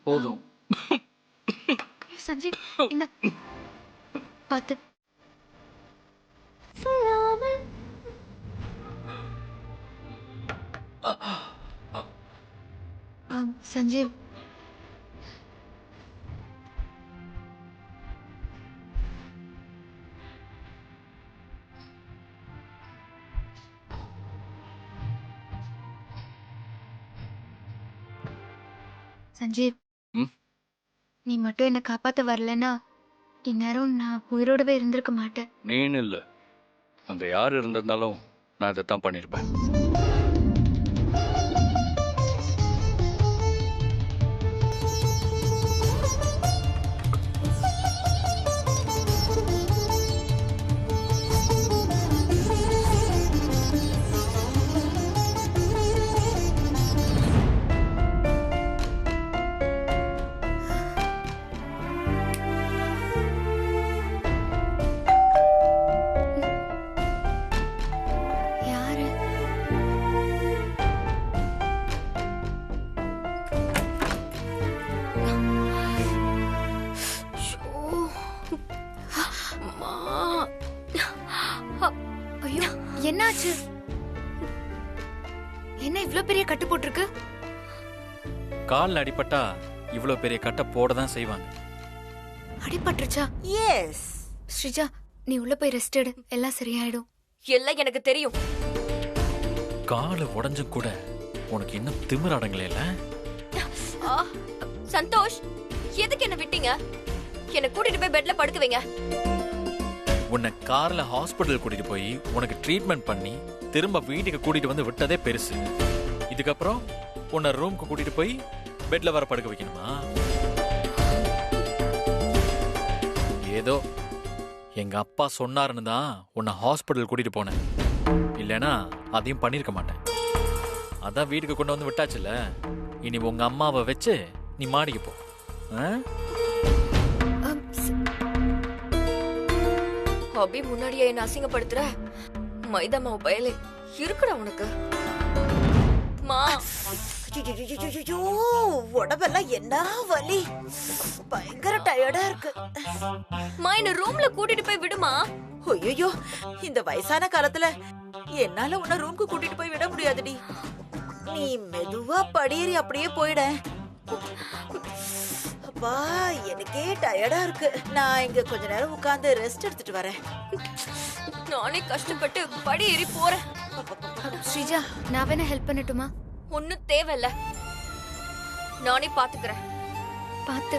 போதும். சஞ்சீவ் இந்த பார்த்து சஞ்சீவ் சஞ்சீவ் நீ மட்டும் என்ன காப்பாத்த வரலன்னா இந்நேரம் நான் உயிரோடவே இருந்திருக்க மாட்டேன். நீன்னு இல்லை, அங்கே யார் இருந்திருந்தாலும் நான் இதைத்தான் பண்ணியிருப்பேன். ஐயோ என்னாச்சு? என்ன இவ்ளோ பெரிய கட்டு போட்டிருக்கு? கால்ல அடிபட்டா இவ்ளோ பெரிய கட்டை போட தான் செய்வாங்க. அடிபட்டுருச்சா? எஸ். ஸ்ரீஜா நீ உள்ள போய் ரெஸ்ட் எடு, எல்லாம் சரியாயிடும். எல்லாம் எனக்கு தெரியும். கால உடைஞ்சும் கூட உனக்கு இன்னும் திமிர அடங்கலைல? சந்தோஷ், எதுக்கு என்ன விட்டீங்க? என்ன கூட்டிட்டு போய் பெட்ல படுக்க வைங்க. உன்னை கார்ல ஹாஸ்பிட்டல் கூட்டிட்டு போய் உனக்கு ட்ரீட்மெண்ட் பண்ணி திரும்ப வீட்டுக்கு கூட்டிட்டு வந்து விட்டதே பெருசு. இதுக்கப்புறம் உன்னை ரூம்க்கு கூட்டிட்டு போய் பெட்ல வர படுக்க வைக்கணுமா? ஏதோ எங்க அப்பா சொன்னாருன்னு தான் உன்னை ஹாஸ்பிட்டல் கூட்டிட்டு போனேன். இல்லைன்னா அதையும் பண்ணிருக்க மாட்டேன். அதான் வீட்டுக்கு கொண்டு வந்து விட்டாச்சுல, இனி உங்க அம்மாவை வச்சு நீ மாடிக்கு போ. அபி முன்னாடியே என்ன அசிங்கப்படுத்துற? மைதா மாவு பயலே இருக்குடா உனக்கு. மா உடம்பெல்லாம் என்ன வலி, பயங்கர டயர்டா இருக்கு. மா என்ன ரூம்ல கூட்டிட்டு போய் விடுமா. ஐயோ இந்த வயசான காலத்துல என்னால உன்ன ரூம்க்கு கூட்டிட்டு போய் விட முடியாதுடி. நீ மெதுவா படியேறி அப்படியே போயிட. அப்பா எனக்கே டயர்டா இருக்கு. நான் இங்க கொஞ்ச நேரம் உட்கார்ந்து ரெஸ்ட் எடுத்துட்டு வரேன். நானே கஷ்டப்பட்டு படி ஏறி போறேன். ஸ்ரீஜா நான் வேணா ஹெல்ப் பண்ணட்டுமா? ஒன்னும் தேவையில்ல, நானே பாத்துக்கிறேன். பார்த்து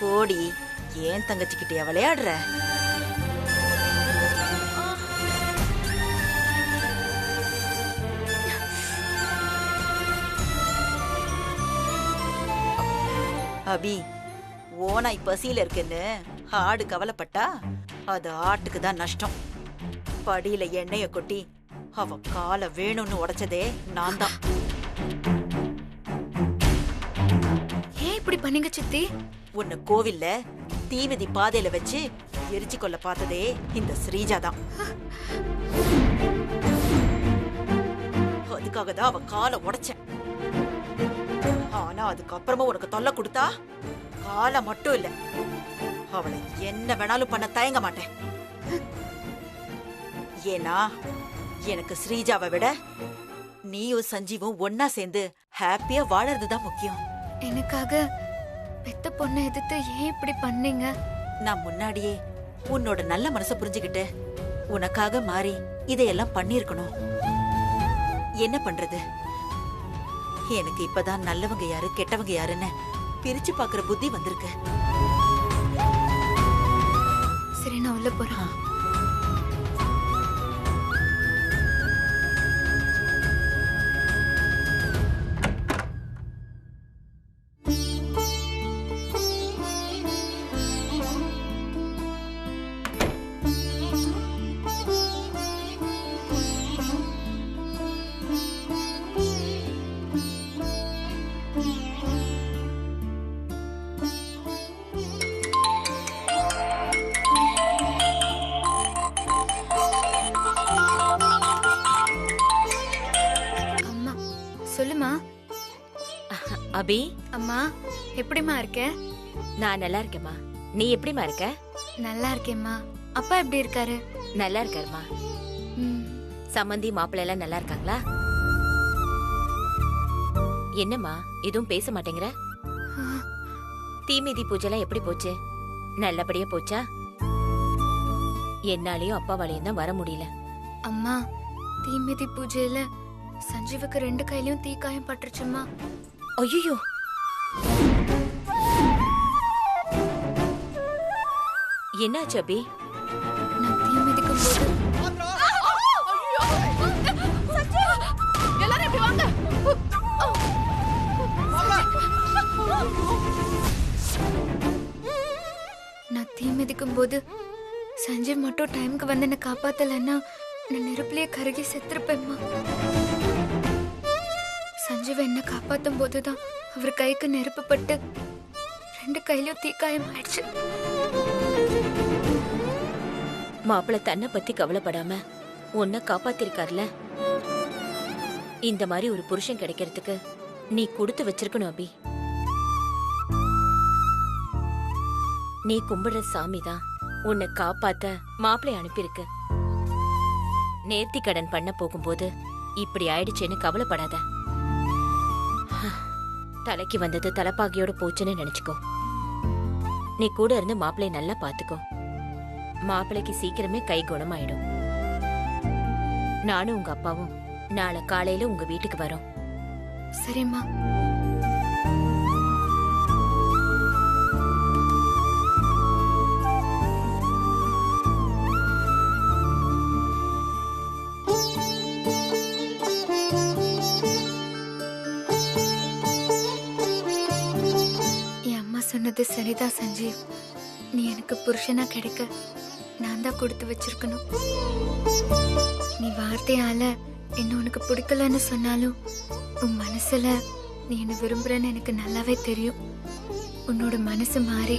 போடி, ஏன் தங்கச்சிக்கிட்டே விளையாடுற? அபி ஓனாய் பசியில இருக்குன்னு ஆடு கவலைப்பட்டா அது ஆட்டுக்கு தான் நஷ்டம். படியில எண்ணெய கொட்டி அவ காலை வேணும்னு உடைச்சதே நான் தான். ஏன் இப்படி பண்ணீங்க சித்தி? உன்னை கோவில்ல தீமிதி பாதையில வச்சு எரிச்சு கொள்ள பார்த்ததே இந்த ஸ்ரீஜா தான். அதுக்காக தான் அவ காலை உடைச்சேன். ஆனா அதுக்கப்புறமா உனக்கு தொல்லை கொடுத்தா காலை மட்டும் இல்ல, அவளை என்ன வேணாலும் பண்ண தயங்க மாட்டேன். ஏன்னா எனக்கு ஸ்ரீஜாவை விட நீயும் சஞ்சீவும் ஒன்னா சேர்ந்து ஹாப்பியா வாழறதுதான் முக்கியம். எனக்காக பெத்த பொண்ணை எதிர்த்து ஏன் இப்படி பண்ணீங்க? நான் முன்னாடியே உன்னோட நல்ல மனசை புரிஞ்சுக்கிட்டு உனக்காக மாறி இதையெல்லாம் பண்ணிருக்கணும். என்ன பண்றது, எனக்கு இப்பதான் நல்லவங்க யாரு கெட்டவங்க யாருன்னு பிரிச்சு பாக்குற புத்தி வந்திருக்கு. சரி நான் உள்ள போறேன். அபி, அம்மா எப்படிம்மா இருக்க? நான் நல்லா இருக்கேம்மா. நீ எப்படிமா இருக்க? நல்லா இருக்கேம்மா. அப்பா எப்படி இருக்காரு? நல்லா இருக்காருமா. ம், சம்மந்தி மாப்பிள்ளை எல்லாம் நல்லா இருக்காங்களா? என்னம்மா எதுவும் பேச மாட்டேங்கிற? தீமிதி பூஜைலாம் எப்படி போச்சு? நல்லபடியா போச்சா? என்னாலயும் அப்பாவாலையும் தான் வர முடியல. அம்மா தீமிதி பூஜையில சஞ்சீவுக்கு 2 கையிலயும் தீக்காயம் பட்டுருச்சும்மா. ஐயோ, என்னாச்சு அபி? நான் தீ மிதிக்கும் போது நான் தீ மிதிக்கும் போது சஞ்சீவ் மட்டும் டைமுக்கு வந்து என்ன காப்பாத்தலன்னா நான் நெருப்புலயே கருகி செத்துருப்பேம்மா. சஞ்சீவ் என்ன காப்பாத்தும் போதுதான் அவர் கைக்கு நெருப்பு பட்டு 2 கையிலயும் தீக்காயம் ஆயிடுச்சு. மாப்பிள்ளை தன்னை பத்தி கவலைப்படாம உன்னை காப்பாத்திருக்காருல. இந்த மாதிரி ஒரு புருஷன் கிடைக்கிறதுக்கு நீ கொடுத்து வச்சிருக்கணும் அபி. நீ கும்பிடுற சாமி தான் உன்னை காப்பாத்த மாப்பிள்ளை அனுப்பியிருக்கு. நேர்த்தி கடன் பண்ண போகும்போது இப்படி ஆயிடுச்சேன்னு கவலைப்படாத. தலைக்கு வந்தது தலைப்பாகியோட போச்சுன்னு நினைச்சுக்கோ. நீ கூட இருந்து மாப்பிள்ளைய நல்லா பாத்துக்கோ. மாப்பிள்ளைக்கு சீக்கிரமே கை குணமாயிடும். நானும் உங்க அப்பாவும் நாளை காலையில உங்க வீட்டுக்கு வரோம். சரிம்மா. என் அம்மா சொன்னது சரிதான் சஞ்சீவ். நீ எனக்கு புருஷனா கிடைக்க நான் தான் கொடுத்து வச்சிருக்கணும். நீ வார்த்தையால என்ன உனக்கு பிடிக்கலன்னு சொன்னாலும் உன் மனசுல நீ என்ன விரும்புறன்னு எனக்கு நல்லாவே தெரியும். உன்னோட மனசு மாறி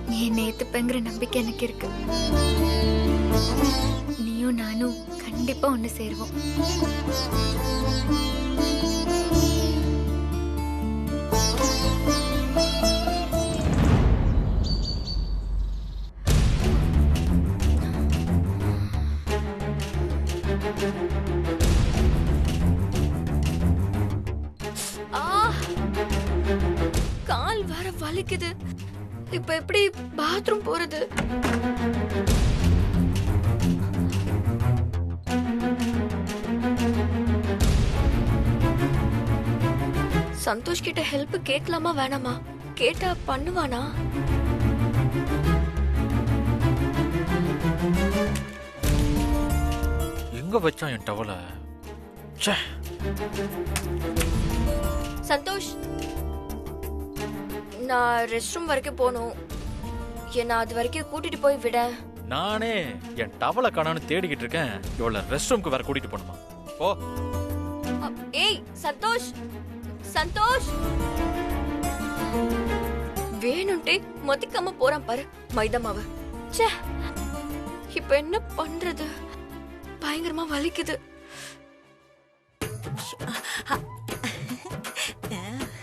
நீ என்னை ஏத்துப்பங்கிற நம்பிக்கை எனக்கு இருக்கு. நீயும் நானும் கண்டிப்பா ஒண்ணு சேருவோம். கால் வர வலிக்குது. இப்ப எப்படி பாத்ரூம் போறது? சந்தோஷ் கிட்ட ஹெல்ப் கேட்கலாமா வேணாமா? கேட்டா பண்ணுவானா? எங்க வச்சான் என் டவல? சந்தோஷ், நான் ரெஸ்ட் ரூம் வரைக்கும் போகணும். என்ன அது வரைக்கும் கூட்டிட்டு போய் விட. நானே என் டவலை காணான்னு தேடிக்கிட்டு இருக்கேன். இவள ரெஸ்ட் ரூம்க்கு வேற கூட்டிட்டு போணுமா? போ. ஏய் சந்தோஷ், சந்தோஷ், வேணும்ட்டே மதிக்காம போறான் பாரு மைதா மாவு. ச்சே, இப்ப என்ன பண்றது? பயங்கரமா வலிக்குது.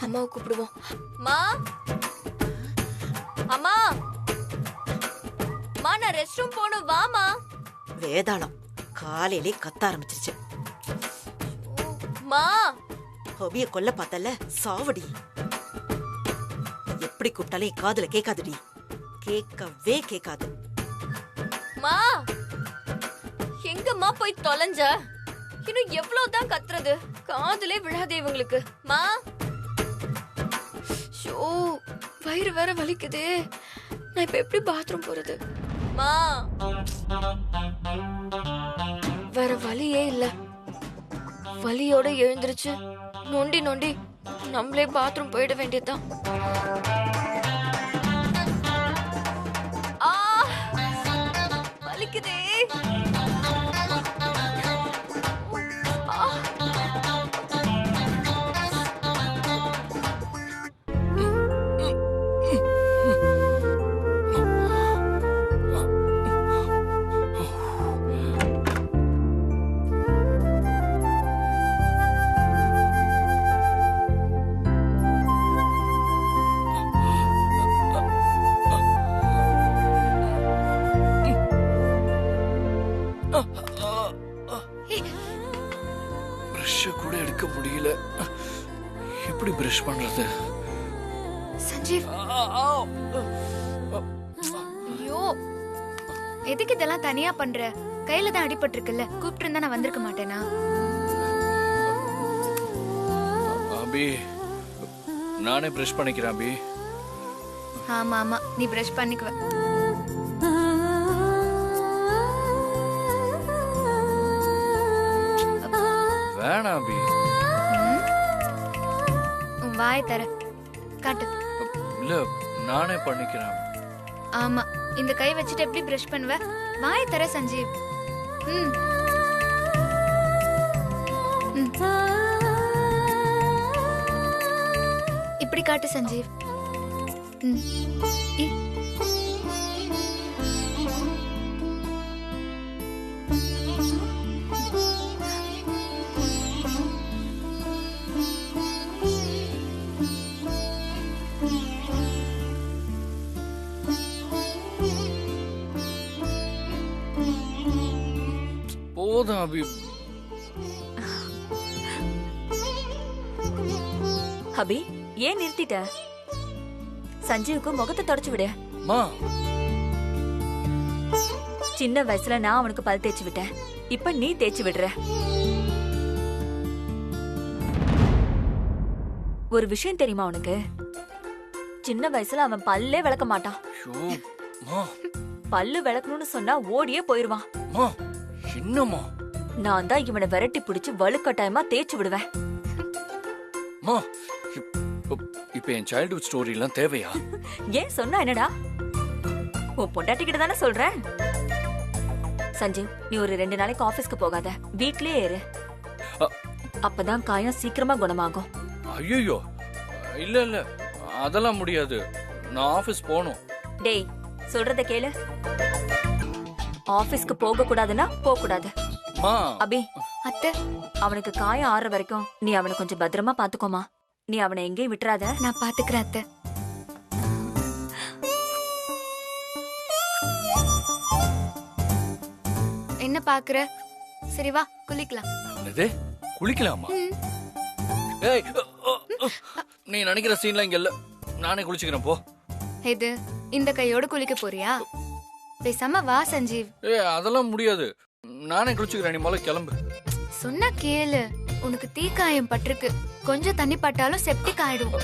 அம்மாவை கூப்பிடுவோம். மா, அம்மா, மா நான் ரெஸ்ட் ரூம் போகணும், வாமா. வேதாளம் காலையிலே கத்த ஆரம்பிச்சிருச்சு. மா, ஹொபிய கொல்ல பார்த்தல, சாவடி. எப்படி கூப்பிட்டாலும் என் காதுல கேட்காதுடி. கேட்கவே கேட்காது. மா, எங்கம்மா போய் தொலைஞ்ச? இன்னும் எவ்வளவுதான் கத்துறது? காதுலே விழாதே இவங்களுக்கு. மா, ஷோ, வயிறு வேற வலிக்குதே. நான் இப்ப எப்படி பாத்ரூம் போறது? மா, வேற வழியே இல்ல. வலியோட எழுந்திருச்சு நொண்டி நொண்டி நம்மளே பாத்ரூம் போயிட வேண்டியதுதான். ஆ, வலிக்குதே. முடியல. எப்படி பிரஷ் பண்றது? சஞ்சீவ், ஐயோ, எதுக்கு இதெல்லாம் தனியா பண்ற? கையில தான் அடிபட்டு இருக்குல்ல, கூப்பிட்டு இருந்தா நான் வந்திருக்க மாட்டேனா? அபி, நானே பிரஷ் பண்ணிக்கிறேன் அபி. ஆமா ஆமா, நீ பிரஷ் பண்ணிக்குவ. வேணாம் அபி. உன் வாயை தர காட்டு. இல்ல, நானே பண்ணிக்கிறேன். ஆமா, இந்த கை வச்சுட்டு எப்படி பிரஷ் பண்ணுவ? வாயை தர சஞ்சீவ். ம். ம். இப்படி காட்டு சஞ்சீவ். ம். இ. போதும் அபி. அபி, ஏன் நிறுத்திட்ட? சஞ்சீவுக்கு முகத்தை தொடச்சு விடு. மா, சின்ன வயசுல நான் அவனுக்கு பல் தேய்ச்சி விட்டேன், இப்ப நீ தேய்ச்சி விடுற. ஒரு விஷயம் தெரியுமா உனக்கு? சின்ன வயசுல அவன் பல்லே விளக்க மாட்டான். ஐயோ, மா, பல்லு விளக்கணும்னு சொன்னா ஓடியே போயிருவான். மா, என்னம்மா? நான் தான் இவனை விரட்டி பிடிச்சு வலுக்கட்டாயமா தேய்ச்சி விடுவேன். மா, இப்ப என் சைல்ட்ஹுட் ஸ்டோரி எல்லாம் தேவையா? ஏன் சொன்னா என்னடா? உன் பொண்டாட்டிக்கிட்ட தானே சொல்றேன். சஞ்சீவ், நீ ஒரு 2 நாளைக்கு ஆபீஸ்க்கு போகாத, வீட்லயே ஏறு. அப்பதான் காயம் சீக்கிரமா குணமாகும். ஐயோ, இல்ல இல்ல, அதெல்லாம் முடியாது. நான் ஆபீஸ் போகணும். டேய், சொல்றத கேளு. ஆபீஸ்க்கு போக கூடாதுன்னா போக கூடாது. மா, அபி, அத்தை, அவனுக்கு காயம் ஆறுற வரைக்கும் நீ அவனை கொஞ்சம் பத்திரமா பாத்துக்கோமா. நீ அவனை எங்கேயும் விட்டுறாத. நான் பாத்துக்கிறேன் அத்தை. என்ன பாக்குற? சரி வா, குளிக்கலாம். என்னது? குளிக்கலாமா? ம். ஏய், நீ நினைக்கிற சீன்லாம் இங்க இல்ல. நானே குளிச்சுக்கிறேன், போ. இது இந்த கையோட குளிக்க போறியா? பேசாம வா சஞ்சீவ். ஏய், அதெல்லாம் முடியாது. நானே குளிச்சுக்கிறேன், நீ முதல்ல கிளம்பு. சொன்னா கேளு, உனக்கு தீக்காயம் பட்டிருக்கு. கொஞ்சம் தண்ணி பட்டாலும் செப்டிக் ஆயிடும்.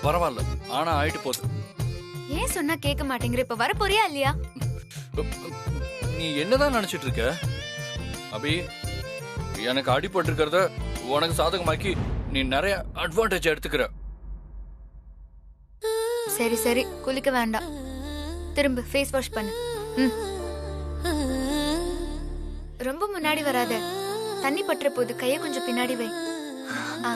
பரவாயில்ல, ஆனா ஆயிட்டு போகுது. ஏன் சொன்னா கேட்க மாட்டேங்கிற? இப்ப வர போறியா இல்லையா? நீ என்னதான் நினைச்சிட்டு இருக்க அபி? எனக்கு அடிபட்டு இருக்கிறத உனக்கு சாதகமாக்கி நீ நிறைய அட்வான்டேஜ் எடுத்துக்கிற. சரி சரி, குளிக்க வேண்டாம். திரும்ப ஃபேஸ் வாஷ் பண்ணு. ம். ரொம்ப முன்னாடி வராத, தண்ணி பற்ற போது கைய கொஞ்சம் பின்னாடி வை. ஆ.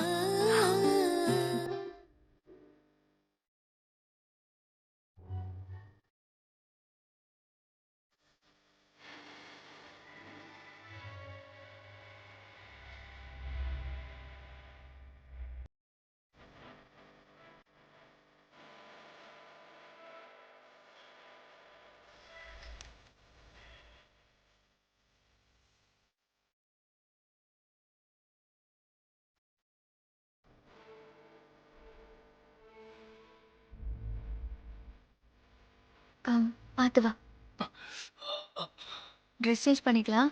பாத்து வா. ட்ரெஸ் சேஞ்ச் பண்ணிக்கலாம்.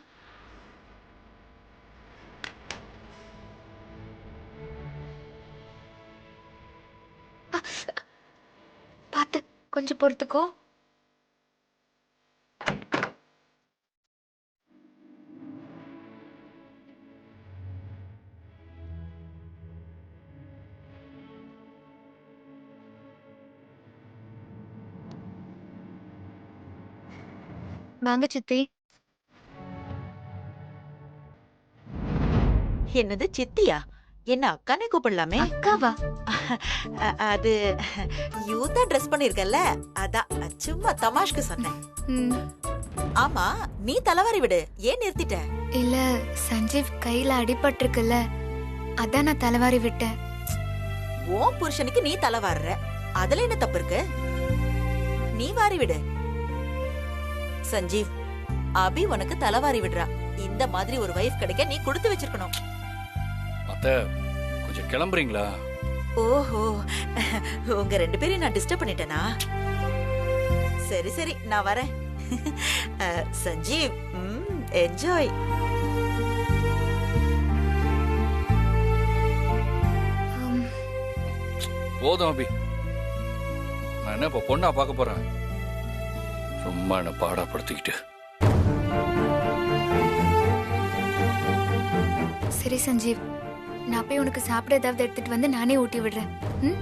பாத்து, கொஞ்சம் பொறுத்துக்கோ. வாங்க சித்தி. என்னது சித்தியா? என்ன அக்கானே கூப்பிடலாமே? அக்காவா? அது யூத்தா ட்ரெஸ் பண்ணிருக்கல, அதான் சும்மா தமாஷ்க்கு சொன்னேன். ம். ஆமா, நீ தலைவாரி விடு, ஏன் நிறுத்திட்ட? இல்ல, சஞ்சீவ் கையில அடிபட்டிருக்குல்ல, அதான் நான் தலைவாரி விட்டேன். உன் புருஷனுக்கு நீ தலைவாடுற, அதுல என்ன தப்பு இருக்கு? நீ வாரி விடு. சஞ்சீவ், அபி உனக்கு தலைவாரி விடுறா. இந்த மாதிரி ஒரு வைஃப் கிடைக்க நீ கொடுத்து வச்சிருக்கணும். அத்தை கொஞ்சம் கிளம்புறீங்களா? ஓஹோ, உங்க 2 பேரையும் நான் டிஸ்டர்ப் பண்ணிட்டேனா? சரி சரி, நான் வரேன். சஞ்சீவ், என்ஜாய். போதும் அபி, நான் என்ன இப்ப பொண்ணா பார்க்க போறேன்? சும்மா என்ன பாடப்படுத்திக்கிட்டு. சரி சஞ்சீவ், நான் போய் உனக்கு சாப்பிட ஏதாவது எடுத்துட்டு வந்து நானே ஊட்டி விடுறேன். ம்?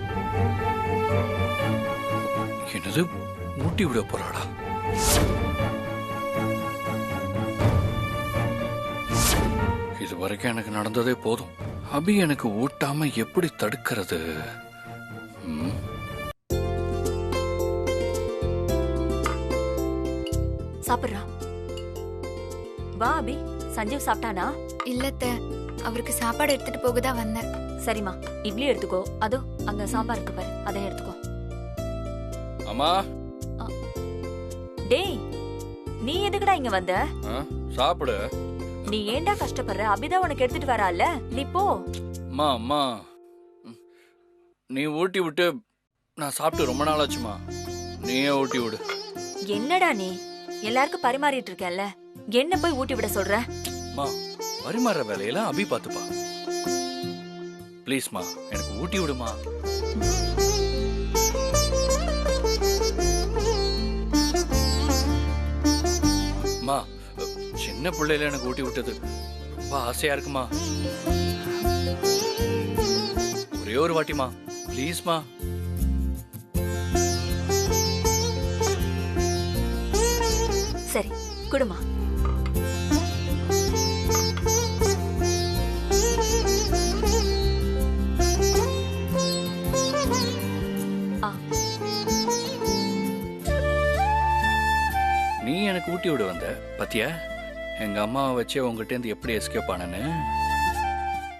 என்னது ஊட்டி விட போறாடா? இது வரைக்கும் எனக்கு நடந்ததே போதும். அபி எனக்கு ஊட்டாம எப்படி தடுக்கிறது? ம்? சாப்பிடுறா. வா அபி, சஞ்சீவ் சாப்பிட்டானா? இல்லத்த, அவருக்கு சாப்பாடு எடுத்துட்டு போக தான் வந்தேன். சரிம்மா, இட்லி எடுத்துக்கோ. அதோ அங்க சாம்பார் இருக்கு பாரு, அதை எடுத்துக்கோ. அம்மா, டேய், நீ எதுக்குடா இங்க வந்த? சாப்பிடு. நீ ஏன்டா கஷ்டப்படுற? அபிதான் உனக்கு எடுத்துட்டு வரால, நீ போ. அம்மா அம்மா, நீ ஊட்டி விட்டு நான் சாப்பிட்டு ரொம்ப நாள் ஆச்சுமா. நீயே ஊட்டி விடு. என்னடா நீ எல்லாருக்கும் பரிமாறிட்டு இருக்கல, என்ன போய் ஊட்டி விட சொல்ற? அம்மா, பரிமாற வேலையெல்லாம் அபி பாத்துப்பா. ப்ளீஸ்மா, எனக்கு ஊட்டி விடுமா. அம்மா, சின்ன பிள்ளையில எனக்கு ஊட்டி விட்டது ரொம்ப ஆசையா இருக்குமா. ஒரே ஒரு வாட்டிமா, ப்ளீஸ்மா. சரி, குடுமா. நீ எனக்கு ஊட்டி விட வந்த பத்தியா? எங்க அம்மாவை வச்சு உங்ககிட்ட இருந்து எப்படி எஸ்கேப் ஆனேன்னு.